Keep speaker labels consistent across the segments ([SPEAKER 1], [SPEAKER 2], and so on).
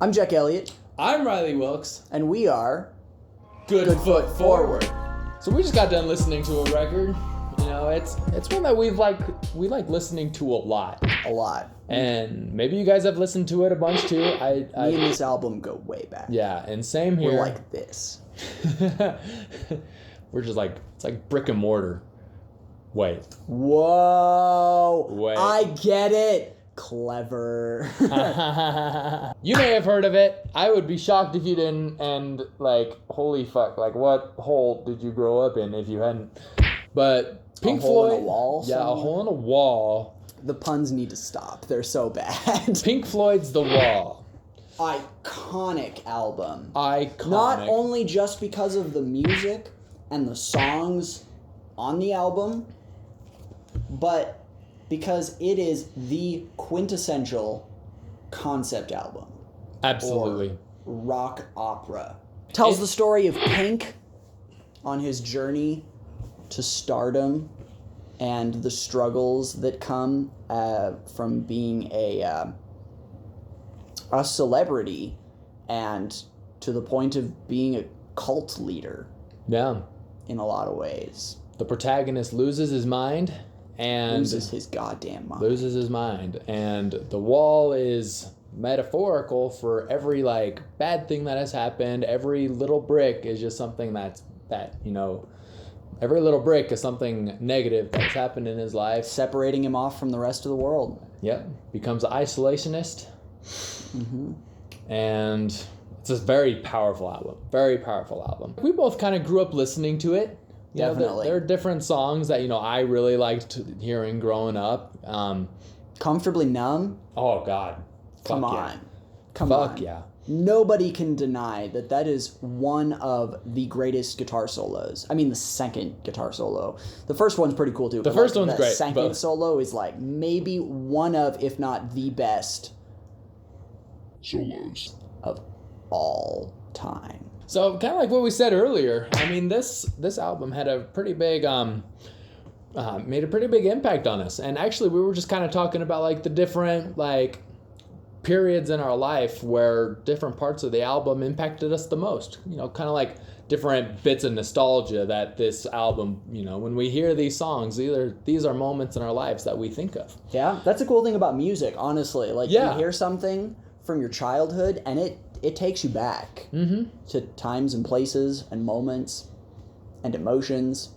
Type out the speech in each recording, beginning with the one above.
[SPEAKER 1] I'm Jack Elliott,
[SPEAKER 2] I'm Riley Wilkes.
[SPEAKER 1] and we are
[SPEAKER 2] Good Foot Forward. So we just got done listening to a record. You know, it's one that we like listening to a lot.
[SPEAKER 1] a lot.
[SPEAKER 2] And maybe you guys have listened to it a bunch too.
[SPEAKER 1] Me and this album go way back.
[SPEAKER 2] Yeah, and same here.
[SPEAKER 1] We're like this.
[SPEAKER 2] We're just like, it's like brick and mortar. Wait.
[SPEAKER 1] Whoa.
[SPEAKER 2] Wait.
[SPEAKER 1] I get it. Clever.
[SPEAKER 2] You may have heard of it. I would be shocked if you didn't. And like, holy fuck, like what hole did you grow up in if you hadn't? But Pink
[SPEAKER 1] hole
[SPEAKER 2] Floyd.
[SPEAKER 1] in a wall
[SPEAKER 2] Yeah,
[SPEAKER 1] somewhere?
[SPEAKER 2] a hole in a wall.
[SPEAKER 1] The puns need to stop. They're so bad.
[SPEAKER 2] Pink Floyd's The Wall.
[SPEAKER 1] Iconic album.
[SPEAKER 2] Iconic.
[SPEAKER 1] Not only just because of the music and the songs on the album, but because it is the quintessential concept album.
[SPEAKER 2] Absolutely.
[SPEAKER 1] Or rock opera. Tells the story of Pink on his journey to stardom and the struggles that come from being a celebrity and to the point of being a cult leader
[SPEAKER 2] Yeah.
[SPEAKER 1] in a lot of ways.
[SPEAKER 2] The protagonist loses his mind and
[SPEAKER 1] Loses his goddamn mind.
[SPEAKER 2] loses his mind. And the wall is metaphorical for every like bad thing that has happened. Every little brick is just something every little brick is something negative that's happened in his life.
[SPEAKER 1] Separating him off from the rest of the world.
[SPEAKER 2] Yep. Becomes an isolationist.
[SPEAKER 1] Mm-hmm.
[SPEAKER 2] And it's a very powerful album. Very powerful album. We both kind of grew up listening to it. You know,
[SPEAKER 1] Definitely.
[SPEAKER 2] there are different songs that, I really liked hearing growing up.
[SPEAKER 1] Comfortably Numb?
[SPEAKER 2] Oh, God.
[SPEAKER 1] Come
[SPEAKER 2] Fuck
[SPEAKER 1] on.
[SPEAKER 2] yeah.
[SPEAKER 1] Come on.
[SPEAKER 2] Fuck yeah.
[SPEAKER 1] Nobody can deny that is one of the greatest guitar solos. I mean, the second guitar solo. The first one's pretty cool, too.
[SPEAKER 2] The first one's great.
[SPEAKER 1] The second solo is like maybe one of, if not the best
[SPEAKER 3] solos
[SPEAKER 1] of all time.
[SPEAKER 2] So kind of like what we said earlier, I mean, this album had a pretty big made a pretty big impact on us. And actually, we were just kind of talking about like the different like periods in our life where different parts of the album impacted us the most. Kind of like different bits of nostalgia that this album, when we hear these songs, these are moments in our lives that we think of.
[SPEAKER 1] Yeah, that's a cool thing about music, honestly. Like,
[SPEAKER 2] Yeah.
[SPEAKER 1] you hear something from your childhood, and it takes you back to times and places and moments and emotions.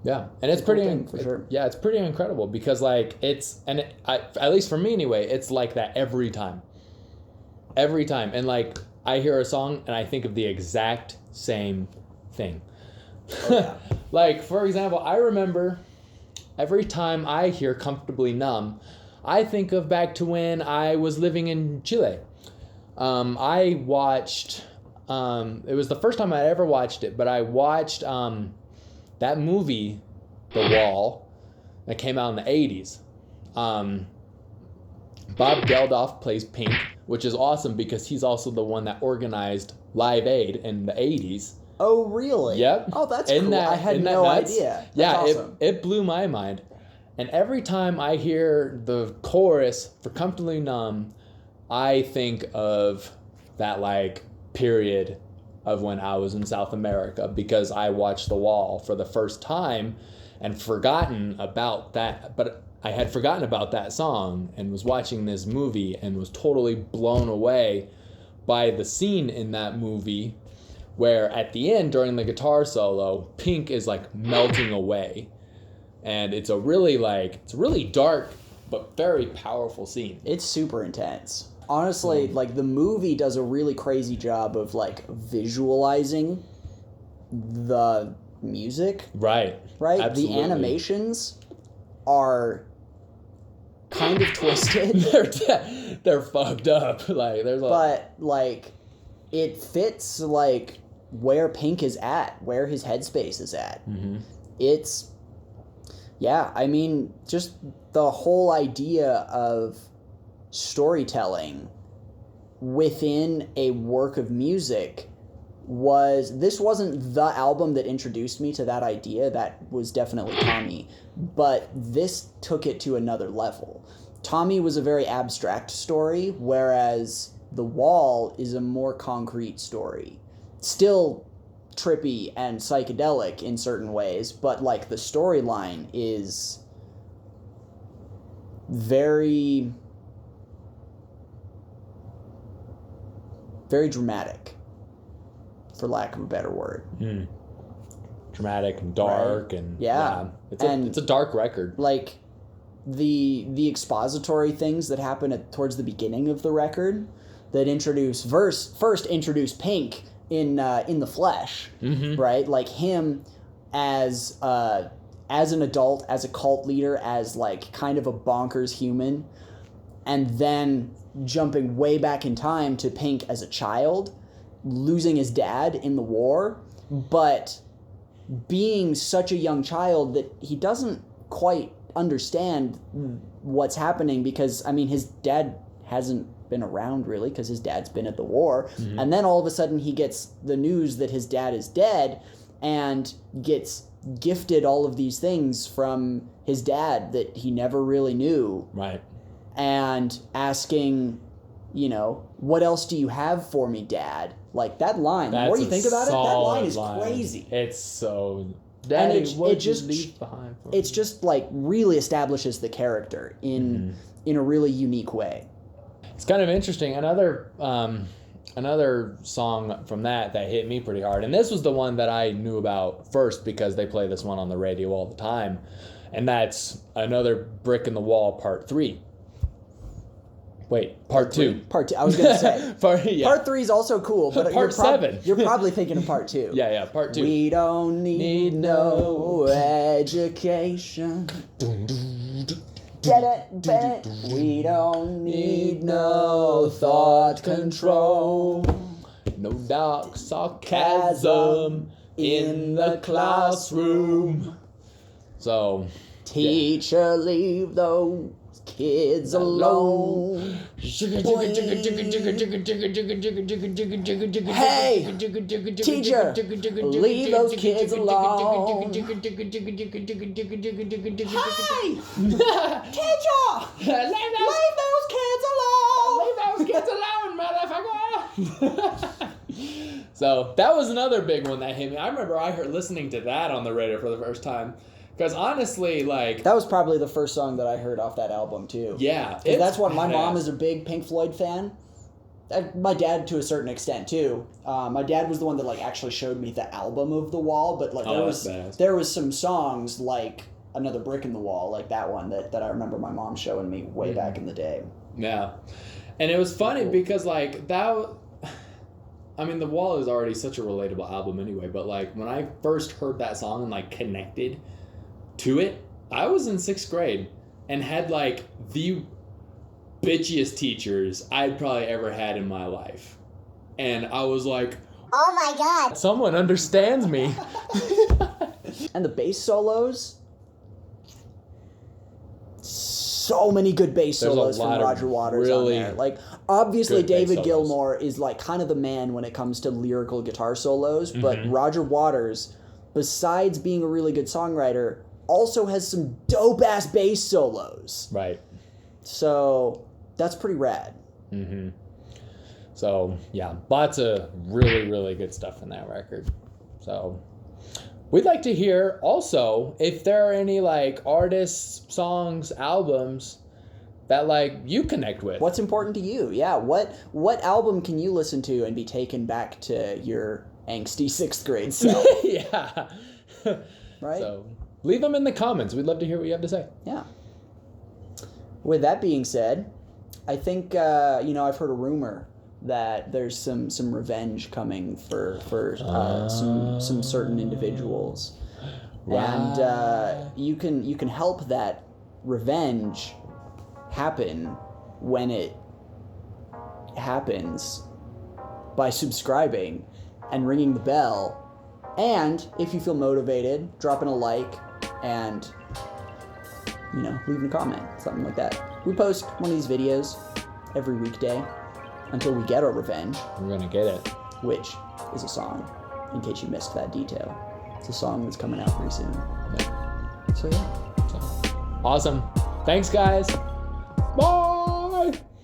[SPEAKER 2] Yeah, and it's
[SPEAKER 1] a cool
[SPEAKER 2] pretty
[SPEAKER 1] thing, for sure.
[SPEAKER 2] Yeah, it's pretty incredible because like at least for me anyway, it's like that every time, and like I hear a song and I think of the exact same thing.
[SPEAKER 1] Oh, yeah.
[SPEAKER 2] Like for example, I remember every time I hear "Comfortably Numb," I think of back to when I was living in Chile. I watched. It was the first time I ever watched it, but I watched that movie, The Wall, that came out in the 80s. Bob Geldof plays Pink, which is awesome because he's also the one that organized Live Aid in the 80s.
[SPEAKER 1] Oh, really?
[SPEAKER 2] Yep.
[SPEAKER 1] Oh, that's cool. I had no idea.
[SPEAKER 2] Yeah,
[SPEAKER 1] That's awesome.
[SPEAKER 2] it blew my mind. And every time I hear the chorus for Comfortably Numb, I think of that like period of when I was in South America because I watched The Wall for the first time and forgotten about that. But I had forgotten about that song and was watching this movie and was totally blown away by the scene in that movie where at the end during the guitar solo, Pink is like melting away. And it's a really dark but very powerful scene.
[SPEAKER 1] It's super intense. Honestly, like the movie does a really crazy job of like visualizing the music.
[SPEAKER 2] Right. Absolutely.
[SPEAKER 1] The animations are kind of twisted.
[SPEAKER 2] they're fucked up. Like there's
[SPEAKER 1] but like it fits like where Pink is at, where his headspace is at.
[SPEAKER 2] Mm-hmm.
[SPEAKER 1] I mean, just the whole idea of storytelling within a work of music this wasn't the album that introduced me to that idea. That was definitely Tommy, but this took it to another level. Tommy was a very abstract story, whereas The Wall is a more concrete story. Still trippy and psychedelic in certain ways, but like the storyline is very, very dramatic, for lack of a better word.
[SPEAKER 2] Dramatic and dark, right. And it's a dark record.
[SPEAKER 1] Like the expository things that happen towards the beginning of the record that first introduce Pink in the flesh, right? Like him as an adult, as a cult leader, as like kind of a bonkers human, and then jumping way back in time to Pink as a child, losing his dad in the war, but being such a young child that he doesn't quite understand what's happening, because I mean his dad hasn't been around really, because his dad's been at the war, and then all of a sudden he gets the news that his dad is dead and gets gifted all of these things from his dad that he never really knew,
[SPEAKER 2] right? And
[SPEAKER 1] asking, what else do you have for me, Dad? Like that line, the more you think about it, that line is crazy.
[SPEAKER 2] It's so... Daddy,
[SPEAKER 1] and
[SPEAKER 2] what just leave behind for
[SPEAKER 1] it's
[SPEAKER 2] me?
[SPEAKER 1] Just like really establishes the character in a really unique way.
[SPEAKER 2] It's kind of interesting. Another song from that hit me pretty hard, and this was the one that I knew about first because they play this one on the radio all the time, and that's Another Brick in the Wall Part 3. Wait, Part 2.
[SPEAKER 1] Part 2. I was going to say. Part 3 is also cool, but
[SPEAKER 2] Part 7.
[SPEAKER 1] You're probably thinking of Part 2.
[SPEAKER 2] Yeah, Part 2.
[SPEAKER 1] We don't need no education. Get it? We don't need no thought control.
[SPEAKER 2] No dark sarcasm in the classroom. So,
[SPEAKER 1] teacher, leave those kids alone. Hey, teacher, leave those kids alone. Hey, teacher, leave those kids alone.
[SPEAKER 2] Leave those kids alone, motherfucker. So that was another big one that hit me. I remember I heard listening to that on the radio for the first time. Because honestly, like...
[SPEAKER 1] That was probably the first song that I heard off that album, too.
[SPEAKER 2] Yeah.
[SPEAKER 1] That's what my mom is a big Pink Floyd fan. My dad, to a certain extent, too. My dad was the one that, like, actually showed me the album of The Wall. But, like, there was some songs, like Another Brick in the Wall, like that one, that I remember my mom showing me way back in the day.
[SPEAKER 2] Yeah. And it was funny because, like, that... I mean, The Wall is already such a relatable album anyway. But, like, when I first heard that song and, like, connected to it, I was in 6th grade and had like the bitchiest teachers I'd probably ever had in my life, and I was like,
[SPEAKER 3] oh my god,
[SPEAKER 2] someone understands me.
[SPEAKER 1] And the bass solos, so many good bass solos from Roger Waters really on there. Like, obviously David Gilmour is like kind of the man when it comes to lyrical guitar solos, but Roger Waters, besides being a really good songwriter, also has some dope-ass bass solos.
[SPEAKER 2] Right.
[SPEAKER 1] So, that's pretty rad.
[SPEAKER 2] So, yeah, lots of really, really good stuff in that record. So, we'd like to hear also if there are any, like, artists, songs, albums that, like, you connect with.
[SPEAKER 1] What's important to you? Yeah, what album can you listen to and be taken back to your angsty 6th grade self?
[SPEAKER 2] Yeah.
[SPEAKER 1] Right?
[SPEAKER 2] So... leave them in the comments. We'd love to hear what you have to say.
[SPEAKER 1] Yeah. With that being said, I think I've heard a rumor that there's some revenge coming for some certain individuals, and you can help that revenge happen when it happens by subscribing and ringing the bell, and if you feel motivated, dropping a like. And, leaving a comment, something like that. We post one of these videos every weekday until we get our revenge.
[SPEAKER 2] We're going to get it.
[SPEAKER 1] Which is a song, in case you missed that detail. It's a song that's coming out pretty soon.
[SPEAKER 2] Yeah.
[SPEAKER 1] So, yeah.
[SPEAKER 2] Awesome. Thanks, guys.